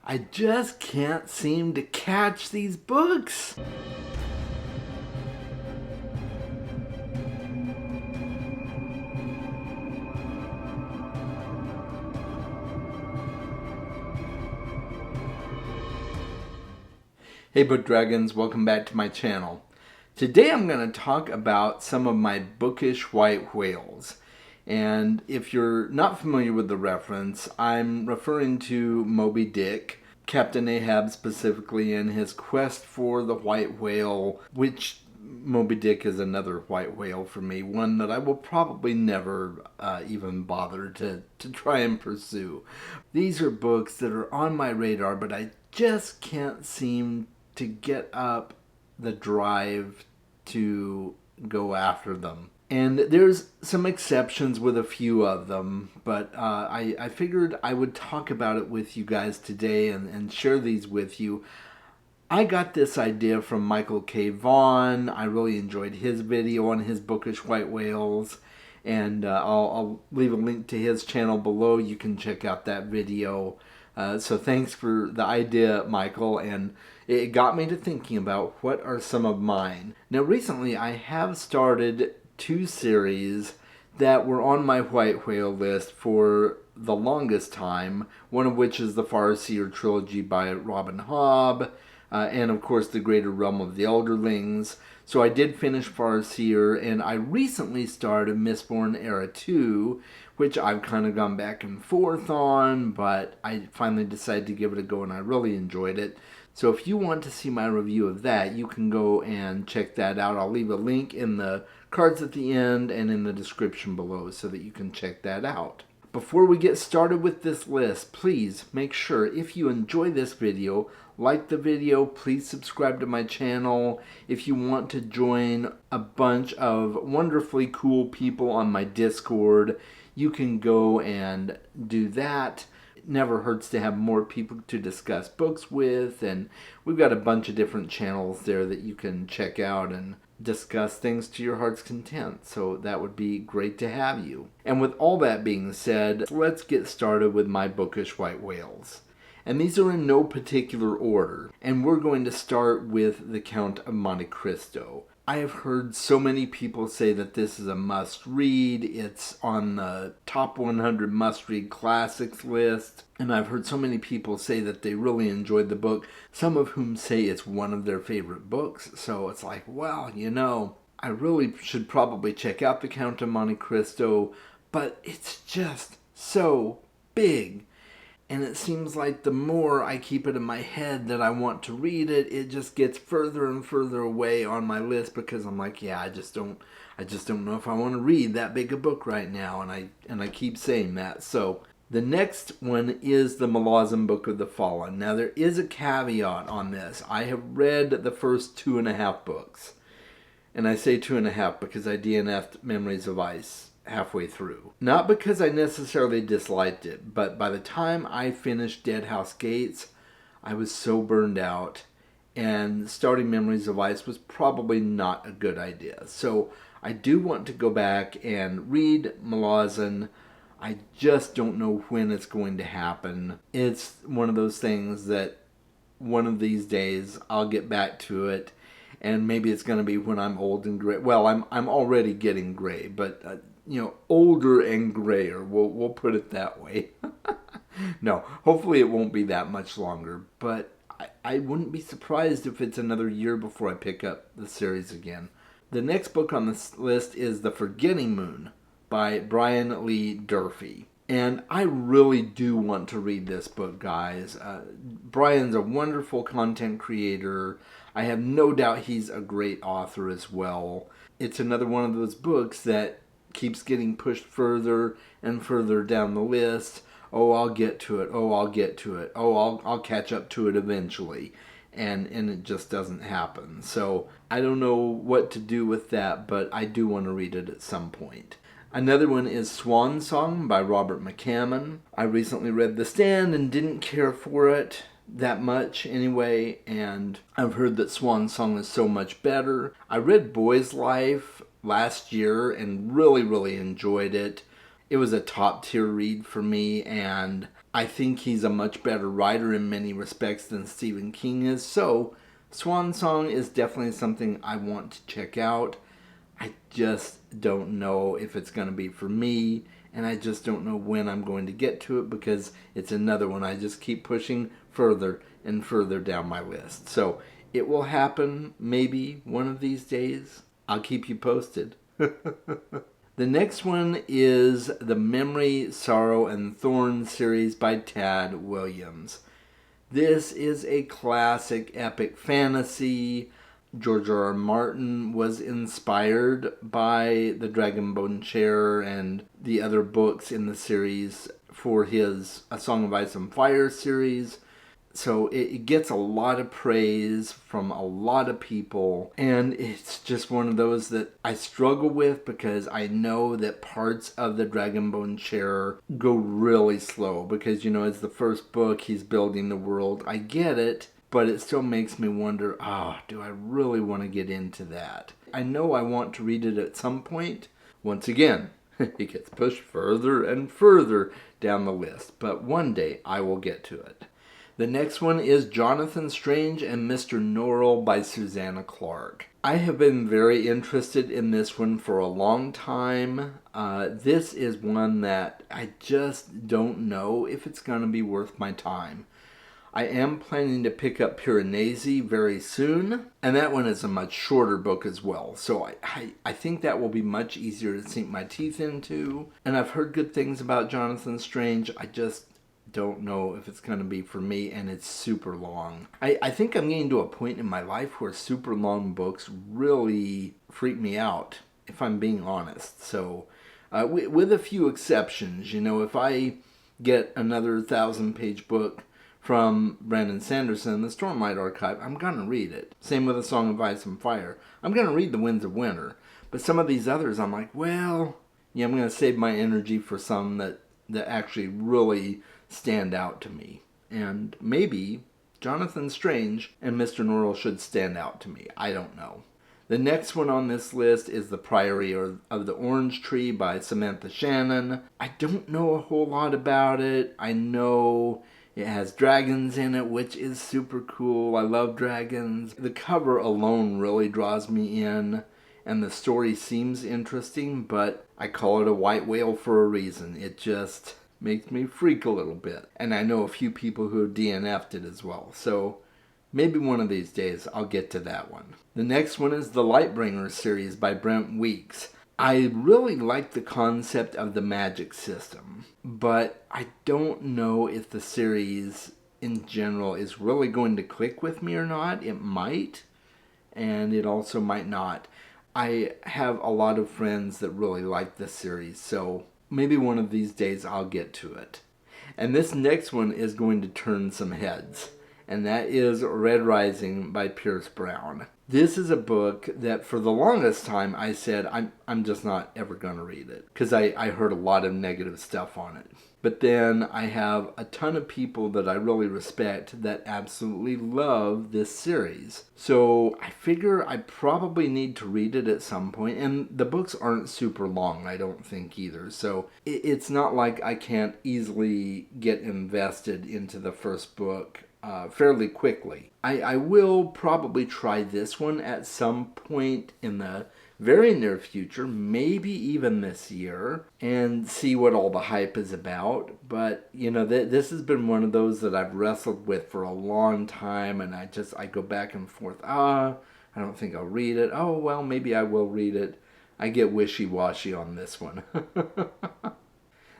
I just can't seem to catch these books. Hey Book Dragons, welcome back to my channel. Today I'm going to talk about some of my bookish white whales. And if you're not familiar with the reference, I'm referring to Moby Dick, Captain Ahab specifically, in his quest for the white whale, which Moby Dick is another white whale for me, one that I will probably never even bother to try and pursue. These are books that are on my radar, but I just can't seem to get up the drive to go after them. And there's some exceptions with a few of them, but I figured I would talk about it with you guys today and share these with you. I got this idea from Michael K. Vaughan. I really enjoyed his video on his bookish white whales, and I'll leave a link to his channel below. You can check out that video. So thanks for the idea, Michael, and it got me to thinking about what are some of mine. Now recently I have started two series that were on my white whale list for the longest time, one of which is the Farseer trilogy by Robin Hobb, and of course the Greater Realm of the Elderlings. So I did finish Farseer, and I recently started Mistborn Era 2, which I've kind of gone back and forth on, but I finally decided to give it a go and I really enjoyed it. So if you want to see my review of that, you can go and check that out. I'll leave a link in the cards at the end and in the description below so that you can check that out. Before we get started with this list, please make sure if you enjoy this video, like the video, please subscribe to my channel. If you want to join a bunch of wonderfully cool people on my Discord, you can go and do that. It never hurts to have more people to discuss books with, and we've got a bunch of different channels there that you can check out and discuss things to your heart's content, so that would be great to have you. And with all that being said, let's get started with my bookish white whales. And these are in no particular order, and we're going to start with The Count of Monte Cristo. I have heard so many people say that this is a must-read. It's on the top 100 must-read classics list. And I've heard so many people say that they really enjoyed the book, some of whom say it's one of their favorite books. So it's like, well, you know, I really should probably check out The Count of Monte Cristo, but it's just so big. And it seems like the more I keep it in my head that I want to read it, it just gets further and further away on my list because I'm like, yeah, I just don't know if I want to read that big a book right now, and I keep saying that. So the next one is the Malazan Book of the Fallen. Now there is a caveat on this. I have read the first 2.5 books, and I say 2.5 because I DNF'd Memories of Ice halfway through. Not because I necessarily disliked it, but by the time I finished Dead House Gates, I was so burned out, and starting Memories of Ice was probably not a good idea. So I do want to go back and read Malazan. I just don't know when it's going to happen. It's one of those things that one of these days I'll get back to it, and maybe it's going to be when I'm old and gray. Well, I'm already getting gray, but you know, older and grayer. We'll put it that way. No, hopefully it won't be that much longer, but I wouldn't be surprised if it's another year before I pick up the series again. The next book on this list is The Forgetting Moon by Brian Lee Durfee. And I really do want to read this book, guys. Brian's a wonderful content creator. I have no doubt he's a great author as well. It's another one of those books that keeps getting pushed further and further down the list. Oh, I'll get to it. Oh, I'll get to it. Oh, I'll catch up to it eventually. And it just doesn't happen. So I don't know what to do with that, but I do want to read it at some point. Another one is Swan Song by Robert McCammon. I recently read The Stand and didn't care for it that much anyway, and I've heard that Swan Song is so much better. I read Boy's Life last year and really enjoyed it. It was a top tier read for me, and I think he's a much better writer in many respects than Stephen King is. So, Swan Song is definitely something I want to check out. I just don't know if it's going to be for me, and I just don't know when I'm going to get to it because it's another one I just keep pushing further and further down my list. So, it will happen maybe one of these days. I'll keep you posted. The next one is the Memory, Sorrow, and Thorn series by Tad Williams. This is a classic epic fantasy. George R.R. Martin was inspired by the Dragonbone Chair and the other books in the series for his A Song of Ice and Fire series. So it gets a lot of praise from a lot of people, and it's just one of those that I struggle with because I know that parts of the Dragonbone Chair go really slow because, it's the first book, he's building the world. I get it, but it still makes me wonder, do I really want to get into that? I know I want to read it at some point. Once again, it gets pushed further and further down the list, but one day I will get to it. The next one is Jonathan Strange and Mr. Norrell by Susanna Clarke. I have been very interested in this one for a long time. This is one that I just don't know if it's going to be worth my time. I am planning to pick up Piranesi very soon, and that one is a much shorter book as well. So I think that will be much easier to sink my teeth into. And I've heard good things about Jonathan Strange. I just don't know if it's going to be for me, and it's super long. I think I'm getting to a point in my life where super long books really freak me out, if I'm being honest. So, with a few exceptions, if I get another 1,000-page book from Brandon Sanderson, the Stormlight Archive, I'm going to read it. Same with A Song of Ice and Fire. I'm going to read The Winds of Winter. But some of these others, I'm like, I'm going to save my energy for some that actually really stand out to me. And maybe Jonathan Strange and Mr. Norrell should stand out to me. I don't know. The next one on this list is The Priory of the Orange Tree by Samantha Shannon. I don't know a whole lot about it. I know it has dragons in it, which is super cool. I love dragons. The cover alone really draws me in, and the story seems interesting, but I call it a white whale for a reason. It just makes me freak a little bit. And I know a few people who have DNF'd it as well. So maybe one of these days I'll get to that one. The next one is the Lightbringer series by Brent Weeks. I really like the concept of the magic system, but I don't know if the series in general is really going to click with me or not. It might, and it also might not. I have a lot of friends that really like this series, so maybe one of these days I'll get to it. And this next one is going to turn some heads, and that is Red Rising by Pierce Brown. This is a book that for the longest time I said I'm just not ever going to read it because I heard a lot of negative stuff on it. But then I have a ton of people that I really respect that absolutely love this series. So I figure I probably need to read it at some point. And the books aren't super long, I don't think either. So it's not like I can't easily get invested into the first book fairly quickly. I will probably try this one at some point in the very near future, maybe even this year, and see what all the hype is about. But, this has been one of those that I've wrestled with for a long time, and I go back and forth. I don't think I'll read it. Oh, well, maybe I will read it. I get wishy-washy on this one.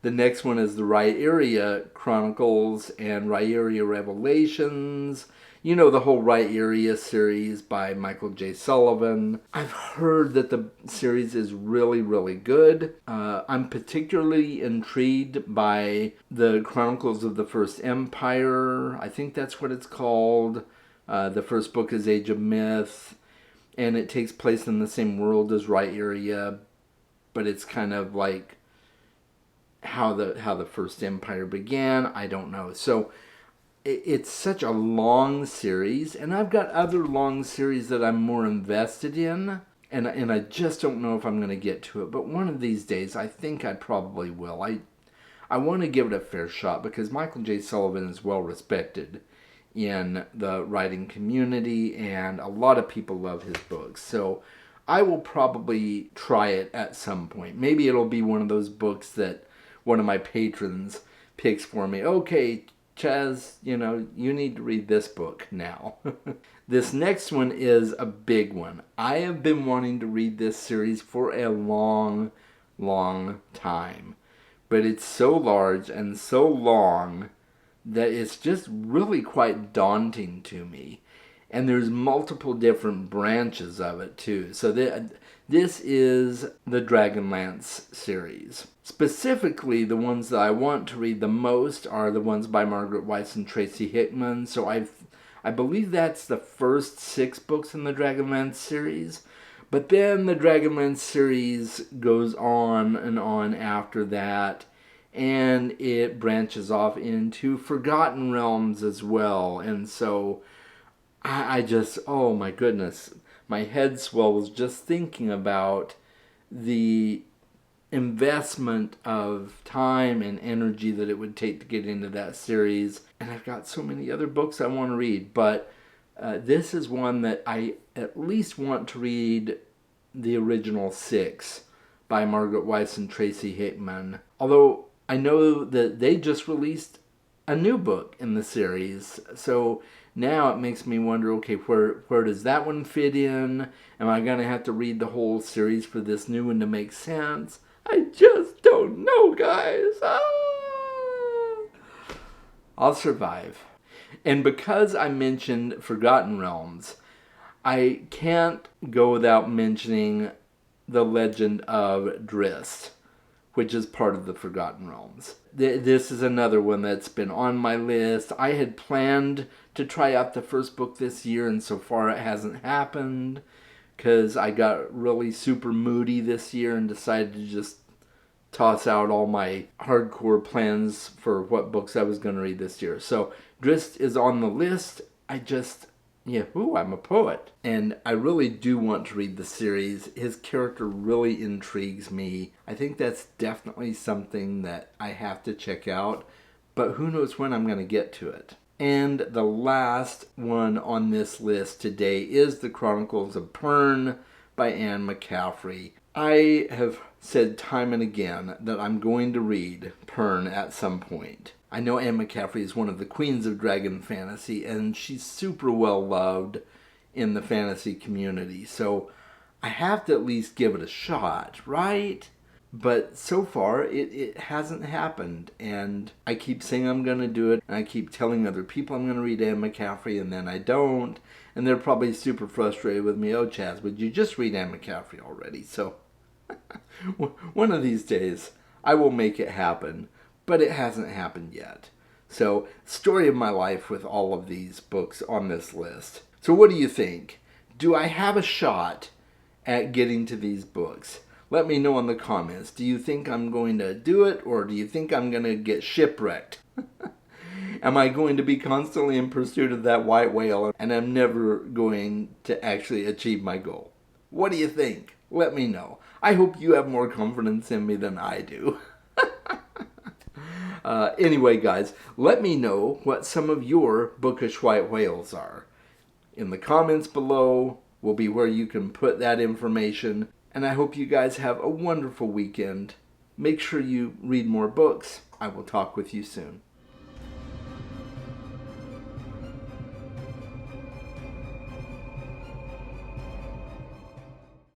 The next one is the Rhaeria Chronicles and Rhaeria Revelations. The whole Rhaeria series by Michael J. Sullivan. I've heard that the series is really, really good. I'm particularly intrigued by the Chronicles of the First Empire. I think that's what it's called. The first book is Age of Myth, and it takes place in the same world as Rhaeria, but it's kind of like how the First Empire began. I don't know. So it's such a long series, and I've got other long series that I'm more invested in, and I just don't know if I'm going to get to it. But one of these days, I think I probably will. I want to give it a fair shot because Michael J. Sullivan is well respected in the writing community, and a lot of people love his books. So I will probably try it at some point. Maybe it'll be one of those books that one of my patrons picks for me. Okay, Chaz, you need to read this book now. This next one is a big one. I have been wanting to read this series for a long, long time. But it's so large and so long that it's just really quite daunting to me. And there's multiple different branches of it too. So this is the Dragonlance series. Specifically, the ones that I want to read the most are the ones by Margaret Weis and Tracy Hickman. So I believe that's the first 6 books in the Dragonlance series. But then the Dragonlance series goes on and on after that, and it branches off into Forgotten Realms as well. And so I just, oh my goodness, my head swells just thinking about the investment of time and energy that it would take to get into that series. And I've got so many other books I want to read, but this is one that I at least want to read the original 6 by Margaret Weis and Tracy Hickman. Although I know that they just released a new book in the series, so now it makes me wonder, okay, where does that one fit in? Am I going to have to read the whole series for this new one to make sense? I just don't know, guys. I'll survive. And because I mentioned Forgotten Realms, I can't go without mentioning the Legend of Drizzt, which is part of the Forgotten Realms. This is another one that's been on my list. I had planned to try out the first book this year, and so far it hasn't happened because I got really super moody this year and decided to just toss out all my hardcore plans for what books I was going to read this year. So Drizzt is on the list. I'm a poet. And I really do want to read the series. His character really intrigues me. I think that's definitely something that I have to check out, but who knows when I'm going to get to it. And the last one on this list today is The Chronicles of Pern by Anne McCaffrey. I have said time and again that I'm going to read Pern at some point. I know Anne McCaffrey is one of the queens of dragon fantasy, and she's super well loved in the fantasy community, so I have to at least give it a shot, right? But so far, it hasn't happened, and I keep saying I'm going to do it, and I keep telling other people I'm going to read Anne McCaffrey, and then I don't, and they're probably super frustrated with me. Oh, Chaz, would you just read Anne McCaffrey already? So one of these days, I will make it happen, but it hasn't happened yet. So, story of my life with all of these books on this list. So what do you think? Do I have a shot at getting to these books? Let me know in the comments. Do you think I'm going to do it, or do you think I'm going to get shipwrecked? Am I going to be constantly in pursuit of that white whale, and I'm never going to actually achieve my goal? What do you think? Let me know. I hope you have more confidence in me than I do. Anyway, guys, let me know what some of your bookish white whales are. In the comments below will be where you can put that information. And I hope you guys have a wonderful weekend. Make sure you read more books. I will talk with you soon.